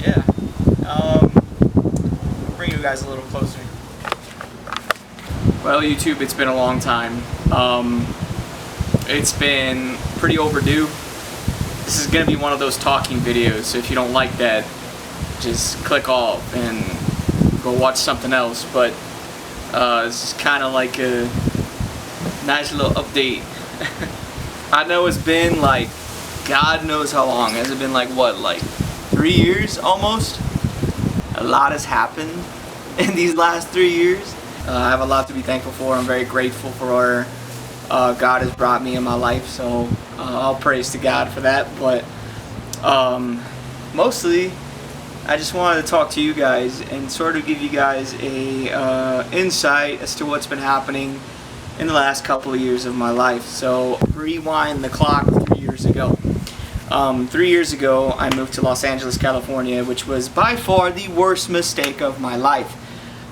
Yeah. Bring you guys a little closer. Well, YouTube, it's been a long time. It's been pretty overdue. This is gonna be one of those talking videos, so if you don't like that, just click off and go watch something else. But this is kind of like a nice little update. I know it's been like, God knows how long. Has it been like what, like 3 years almost? A lot has happened in these last 3 years. I have a lot to be thankful for. I'm very grateful for where God has brought me in my life, so all praise to God for that. But mostly I just wanted to talk to you guys and sort of give you guys a insight as to what's been happening in the last couple of years of my life. So rewind the clock 3 years ago. 3 years ago I moved to Los Angeles, California, which was by far the worst mistake of my life.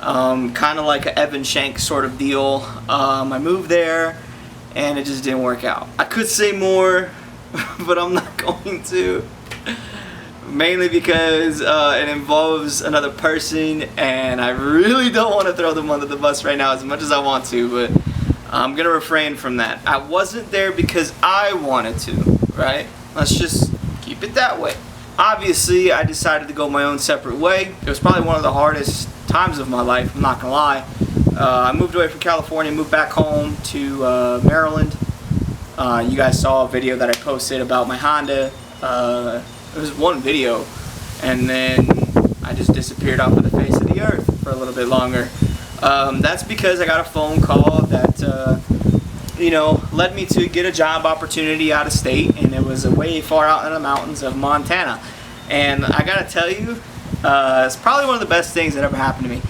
Kind of like an Evan Shank sort of deal. I moved there and it just didn't work out. I could say more, but I'm not going to. Mainly because it involves another person and I really don't want to throw them under the bus right now as much as I want to, but I'm going to refrain from that. I wasn't there because I wanted to, right? Let's just keep it that way. Obviously, I decided to go my own separate way. It was probably one of the hardest times of my life, I'm not gonna lie. I moved away from California, moved back home to Maryland. You guys saw a video that I posted about my Honda. It was one video, and then I just disappeared off of the face of the earth for a little bit longer. That's because I got a phone call that led me to get a job opportunity out of state, and it was way far out in the mountains of Montana. And I gotta tell you, it's probably one of the best things that ever happened to me.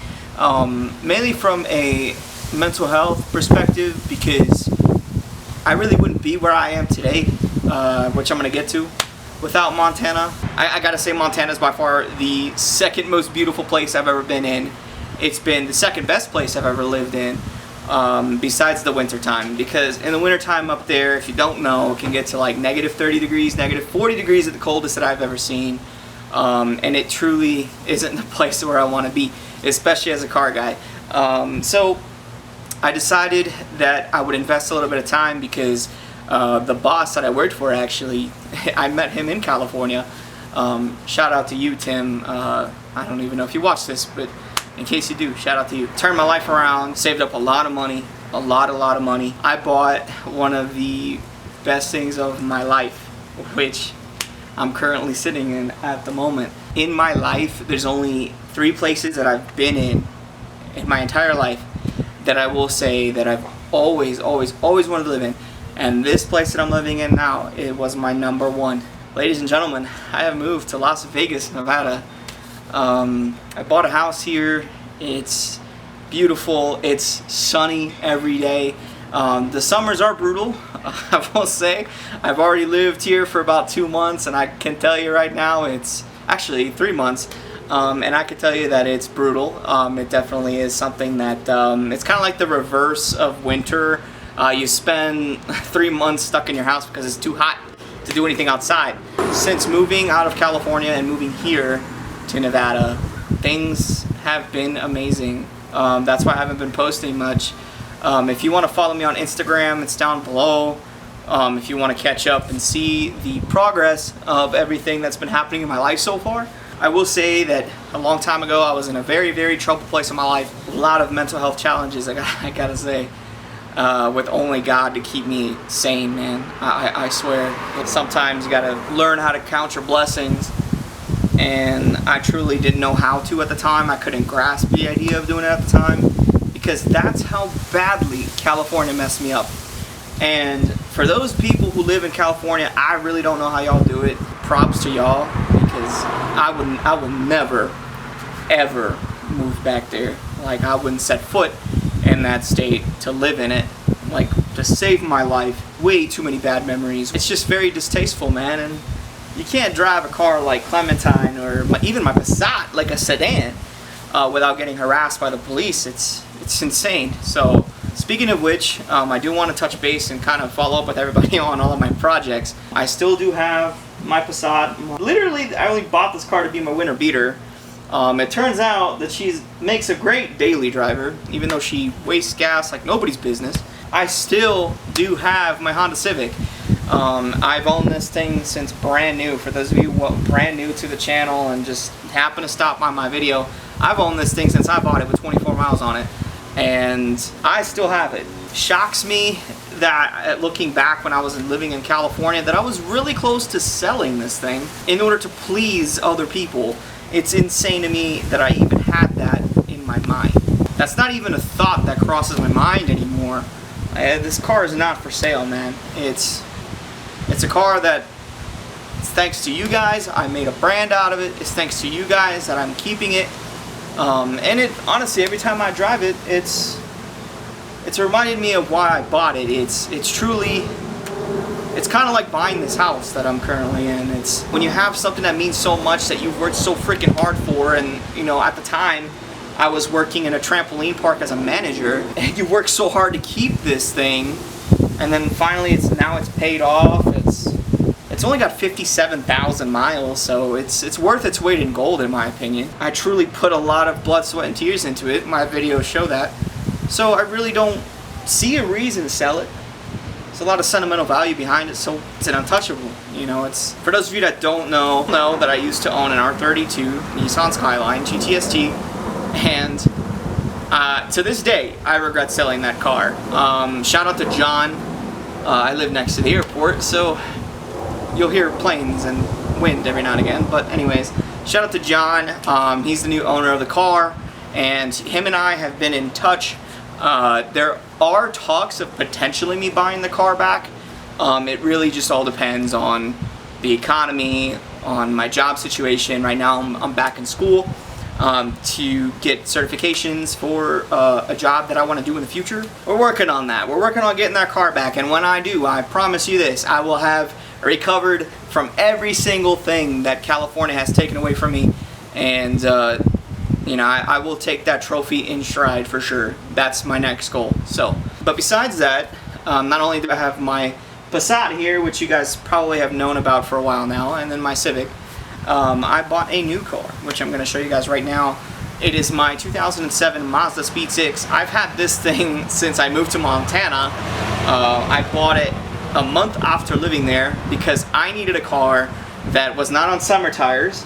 Mainly from a mental health perspective, because I really wouldn't be where I am today, which I'm gonna get to, without Montana. I gotta say, Montana is by far the second most beautiful place I've ever been in. It's been the second best place I've ever lived in. Besides the winter time, because in the winter time up there, if you don't know, it can get to like negative 30 degrees, negative 40 degrees at the coldest that I've ever seen, and it truly isn't the place where I want to be, especially as a car guy. So I decided that I would invest a little bit of time, because the boss that I worked for, actually, I met him in California. Shout out to you, Tim. I don't even know if you watch this, but in case you do, shout out to you. Turned my life around, saved up a lot of money, a lot of money. I bought one of the best things of my life, which I'm currently sitting in at the moment. In my life, there's only 3 places that I've been in my entire life that I will say that I've always wanted to live in. And this place that I'm living in now, it was my number one. Ladies and gentlemen, I have moved to Las Vegas, Nevada. I bought a house here. It's beautiful. It's sunny every day. The summers are brutal, I will say. I've already lived here for about 2 months, and I can tell you right now, it's actually 3 months, and I can tell you that it's brutal. It definitely is something that, it's kind of like the reverse of winter. You spend 3 months stuck in your house because it's too hot to do anything outside. Since moving out of California and moving here to Nevada, things have been amazing. That's why I haven't been posting much. If you want to follow me on Instagram, it's down below. If you want to catch up and see the progress of everything that's been happening in my life so far. I will say that a long time ago I was in a very troubled place in my life. A lot of mental health challenges, I gotta say, with only God to keep me sane, man. I swear. Sometimes you gotta learn how to count your blessings, and I truly didn't know how to at the time. I couldn't grasp the idea of doing it at the time, because that's how badly California messed me up. And for those people who live in California, I really don't know how y'all do it. Props to y'all, because I would never ever move back there. Like, I wouldn't set foot in that state to live in it. Like, to save my life, way too many bad memories. It's just very distasteful, man. And you can't drive a car like Clementine or even my Passat, like a sedan, without getting harassed by the police. It's insane. So speaking of which, I do want to touch base and kind of follow up with everybody on all of my projects. I still do have my Passat. Literally, I only bought this car to be my winter beater. It turns out that she makes a great daily driver, even though she wastes gas like nobody's business. I still do have my Honda Civic. I've owned this thing since brand new. For those of you brand new to the channel and just happen to stop by my video, I've owned this thing since I bought it with 24 miles on it, and I still have it. Shocks me that looking back when I was living in California that I was really close to selling this thing in order to please other people. It's insane to me that I even had that in my mind. That's not even a thought that crosses my mind anymore. This car is not for sale, man. It's a car that, it's thanks to you guys, I made a brand out of it. It's thanks to you guys that I'm keeping it. And it, honestly, every time I drive it, it's reminded me of why I bought it. It's truly, it's kind of like buying this house that I'm currently in. It's when you have something that means so much that you've worked so freaking hard for, and you know, at the time, I was working in a trampoline park as a manager, and you work so hard to keep this thing, and then finally it's paid off. It's only got 57,000 miles, so it's worth its weight in gold in my opinion. I truly put a lot of blood, sweat, and tears into it. My videos show that. So I really don't see a reason to sell it. There's a lot of sentimental value behind it, so it's an untouchable. You know, it's, for those of you that don't know that I used to own an R32 Nissan Skyline GTST, and to this day, I regret selling that car. Shout out to John. I live next to the airport, so you'll hear planes and wind every now and again. But anyways, shout out to John. He's the new owner of the car, and him and I have been in touch. There are talks of potentially me buying the car back. It really just all depends on the economy, on my job situation. Right now I'm back in school to get certifications for a job that I want to do in the future. We're working on that. We're working on getting that car back, and when I do, I promise you this, I will have recovered from every single thing that California has taken away from me, and you know, I will take that trophy in stride for sure. That's my next goal. So, but besides that, not only do I have my Passat here, which you guys probably have known about for a while now, and then my Civic, I bought a new car, which I'm going to show you guys right now. It is my 2007 Mazda Speed 6. I've had this thing since I moved to Montana. I bought it a month after living there because I needed a car that was not on summer tires.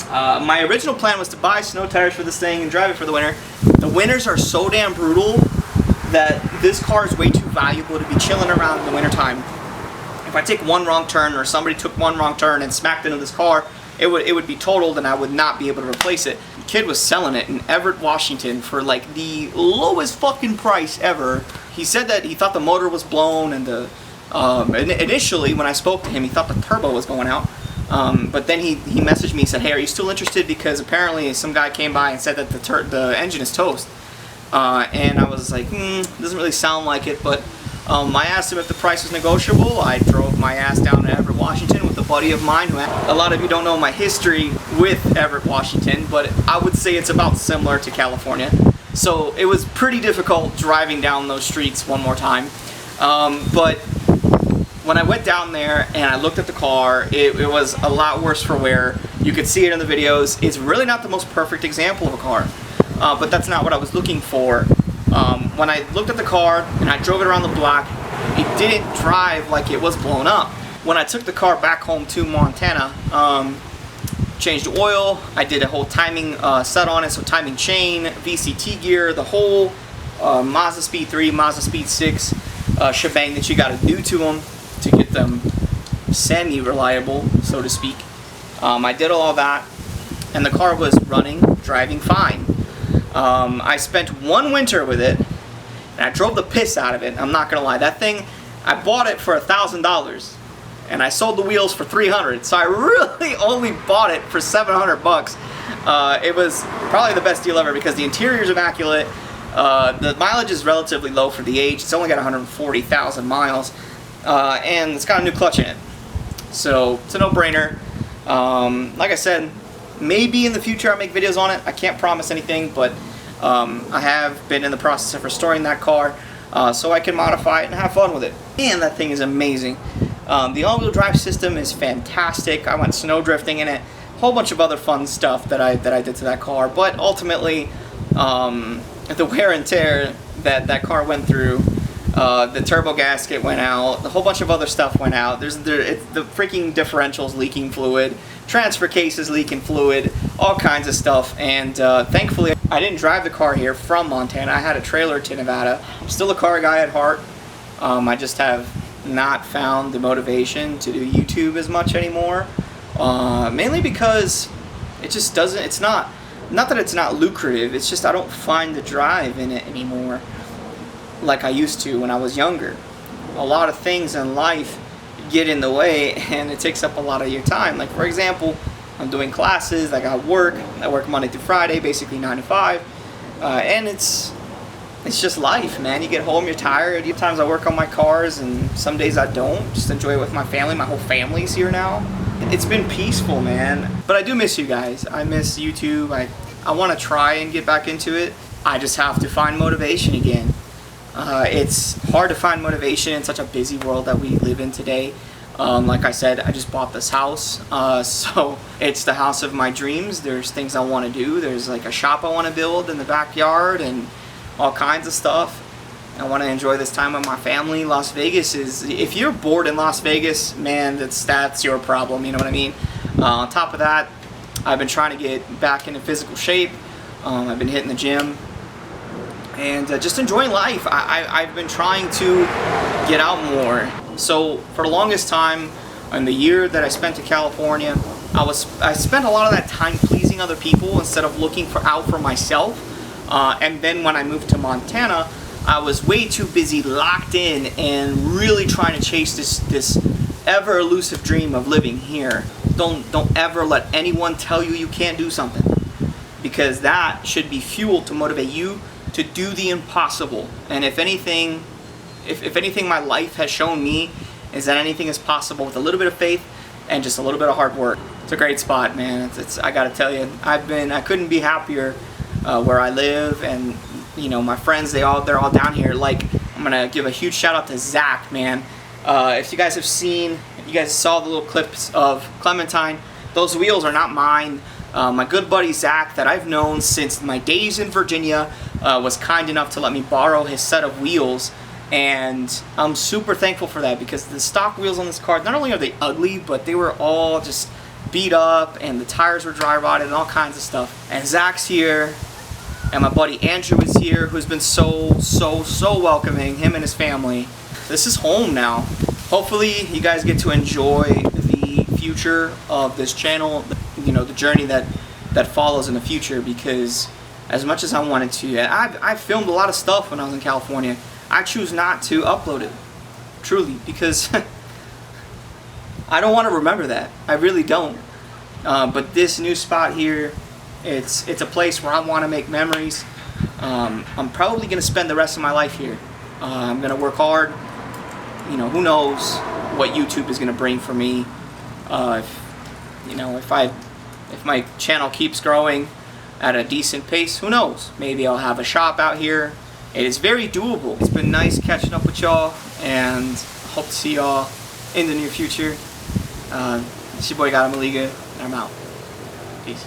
My original plan was to buy snow tires for this thing and drive it for the winter. The winters are so damn brutal that this car is way too valuable to be chilling around in the wintertime. If I take one wrong turn, or somebody took one wrong turn and smacked into this car, it would be totaled and I would not be able to replace it. The kid was selling it in Everett, Washington for like the lowest fucking price ever. He said that he thought the motor was blown, and initially when I spoke to him, he thought the turbo was going out. But then he messaged me and said, hey, are you still interested? Because apparently some guy came by and said that the engine is toast. And I was like, doesn't really sound like it, but I asked him if the price was negotiable. I drove my ass down to Everett, Washington with a buddy of mine. A lot of you don't know my history with Everett, Washington, but I would say it's about similar to California. So it was pretty difficult driving down those streets one more time. But when I went down there and I looked at the car, it was a lot worse for wear. You could see it in the videos. It's really not the most perfect example of a car, but that's not what I was looking for. When I looked at the car and I drove it around the block, it didn't drive like it was blown up. When I took the car back home to Montana, changed oil, I did a whole timing set on it, so timing chain, VCT gear, the whole Mazda Speed 3, Mazda Speed 6 shebang that you got to do to them to get them semi-reliable, so to speak. I did all that, and the car was driving fine. I spent one winter with it, and I drove the piss out of it. I'm not gonna lie, that thing, I bought it for $1,000, and I sold the wheels for $300. So I really only bought it for $700. It was probably the best deal ever because the interior is immaculate. The mileage is relatively low for the age. It's only got 140,000 miles. And it's got a new clutch in it, so it's a no-brainer. Like I said, maybe in the future I'll make videos on it. I can't promise anything, but I have been in the process of restoring that car so I can modify it and have fun with it. And that thing is amazing. The all-wheel drive system is fantastic. I went snow drifting in it, a whole bunch of other fun stuff that I did to that car. But ultimately, the wear and tear that car went through, the turbo gasket went out, a whole bunch of other stuff went out. The freaking differential's leaking fluid, transfer case is leaking fluid, all kinds of stuff. And thankfully, I didn't drive the car here from Montana. I had a trailer to Nevada. I'm still a car guy at heart. I just have not found the motivation to do YouTube as much anymore. Mainly because it just doesn't, it's not that it's not lucrative, it's just I don't find the drive in it anymore like I used to when I was younger. A lot of things in life get in the way and it takes up a lot of your time. Like for example, I'm doing classes, I got work, I work Monday through Friday, basically 9 to 5, and it's just life, man. You get home, you're tired. Sometimes I work on my cars and some days I don't. Just enjoy it with my family. My whole family's here now. It's been peaceful, man. But I do miss you guys. I miss YouTube. I want to try and get back into it. I just have to find motivation again. It's hard to find motivation in such a busy world that we live in today. Like I said, I just bought this house, so it's the house of my dreams. There's things I want to do. There's like a shop I want to build in the backyard and all kinds of stuff. I want to enjoy this time with my family. Las Vegas is, if you're bored in Las Vegas, man, that's your problem, you know what I mean? On top of that, I've been trying to get back into physical shape. I've been hitting the gym and just enjoying life. I've been trying to get out more. So for the longest time, in the year that I spent in California, I spent a lot of that time pleasing other people instead of looking out for myself. And then when I moved to Montana, I was way too busy, locked in, and really trying to chase this ever elusive dream of living here. Don't ever let anyone tell you you can't do something, because that should be fuel to motivate you to do the impossible. And if anything, my life has shown me is that anything is possible with a little bit of faith and just a little bit of hard work. It's a great spot, man. I gotta tell you, I couldn't be happier where I live, and you know, my friends, they're all down here. Like, I'm gonna give a huge shout out to Zach, man. If you guys saw the little clips of Clementine, those wheels are not mine. My good buddy Zach, that I've known since my days in Virginia, was kind enough to let me borrow his set of wheels, and I'm super thankful for that, because the stock wheels on this car, not only are they ugly, but they were all just beat up, and the tires were dry rotted and all kinds of stuff. And Zach's here, and my buddy Andrew is here, who's been so welcoming, him and his family. This is home now. Hopefully you guys get to enjoy the future of this channel, you know, the journey that follows in the future, because as much as I wanted to, I filmed a lot of stuff when I was in California. I choose not to upload it, truly, because I don't want to remember that. I really don't. But this new spot here, it's a place where I want to make memories. I'm probably going to spend the rest of my life here. I'm going to work hard. You know, who knows what YouTube is going to bring for me. If my channel keeps growing at a decent pace, who knows? Maybe I'll have a shop out here. It is very doable. It's been nice catching up with y'all, and hope to see y'all in the near future. It's your boy Gato Maliga, and I'm out. Peace.